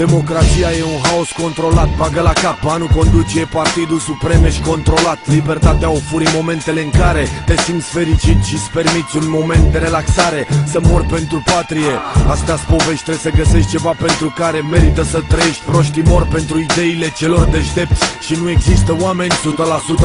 Democrația e un haos controlat, bagă la cap, banul conduce partidul suprem, ești controlat. Libertatea oferi momentele în care te simți fericit și-ți permiți un moment de relaxare. Să mor pentru patrie, astea-s povești, trebuie să găsești ceva pentru care merită să trăiești. Proștii mor pentru ideile celor deștepți și nu există oameni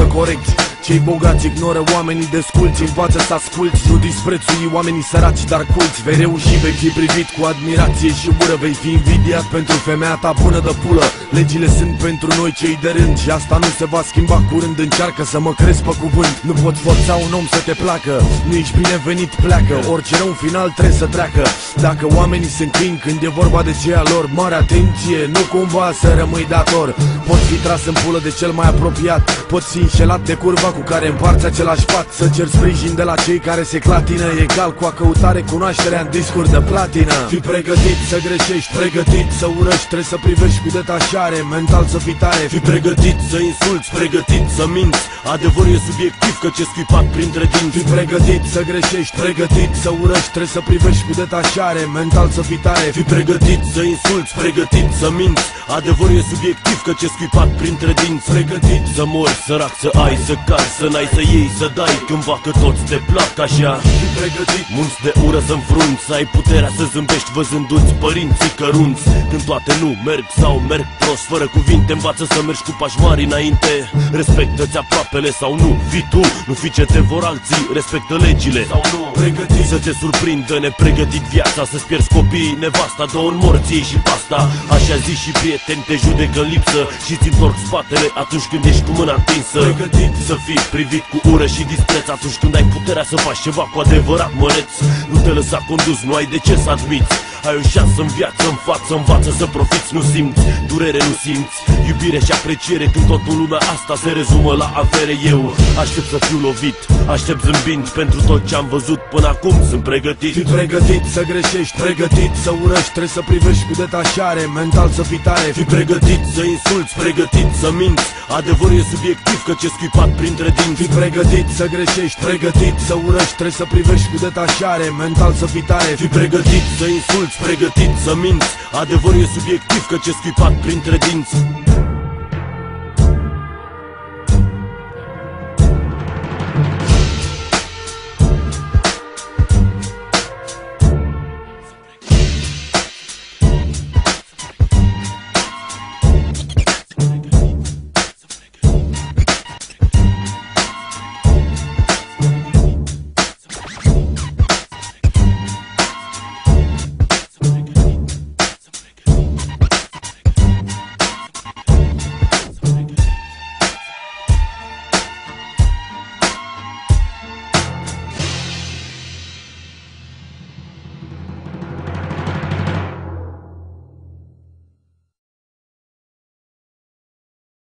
100% corecți. Cei bogați ignoră oamenii desculți, învață să asculți, nu disprețui oamenii săraci, dar culți. Vei reuși, vei fi privit cu admirație și ură, vei fi invidiat pentru femeia ta bună de pulă. Legile sunt pentru noi cei de rând și asta nu se va schimba curând. Încearcă să mă crezi pe cuvânt, nu pot forța un om să te placă. Nu ești binevenit, pleacă, orice rău în final trebuie să treacă. Dacă oamenii sunt câini când e vorba de ceea lor, mare atenție, nu cumva să rămâi dator. Pot fi tras în pulă de cel mai apropiat, pot fi înșelat de curva cu care împarți același pat. Să cer sprijin de la cei care se clatină, egal cu a căutare cunoașterea în discuri de platină. Fii pregătit să greșești, pregătit să urăști, trebuie să privești cu detașare, mental să fii tare. Fii pregătit să insulți, pregătit să minți, adevărul e subiectiv căci e scuipat printre dinți. Fii pregătit să greșești, pregătit să urăști, trebuie să privești cu detașare, mental să fii tare. Fii pregătit să insulți, pregătit să minți, adevărul e subiectiv căci e scuipat printre dinți. Pregătit să mori, sărac să ai, să cari, să n-ai, să iei, să dai, cândva că toți te plac așa. Fii pregătit, mulți de ură să înfrunți, să ai puterea să zâmbești văzându-ți părinții cărunți. Când toate nu merg sau merg prost, fără cuvinte, învață să mergi cu pași mari înainte. Respectă-ți aproapele sau nu, fii tu, nu fi ce te vor alții, respectă legile sau nu. pregătit să te surprindă nepregătit viața, să-ți pierzi copiii, nevasta, două-n morții și pasta. Așa zi și prieteni te judecă în lipsă și-ți întorc spatele atunci când ești cu mâna întinsă. Pregătit să fii privit cu ură și dispreț atunci când ai puterea să faci ceva cu adevărat măreț. Nu te lăsa condus, nu ai de ce să admiți. Ai o șansă în viață, în față, învață să profiți. Nu simți durere, nu simți iubire și apreciere când totul luna asta se rezumă la avere. Eu aștept să fiu lovit, aștept zâmbind pentru tot ce-am văzut până acum, sunt pregătit. Fii pregătit să greșești, pregătit să urăști, trebuie să privești cu detașare, mental să fii tare. Fii pregătit să insulți, pregătit să minți, adevărul e subiectiv căci e scuipat printre dinți. Fii pregătit să greșești, pregătit să urăști, trebuie să privești cu detașare, mental să fii tare. Fii pregătit să insulți, pregătit să minți, adevărul e subiectiv căci e scuipat printre dinți.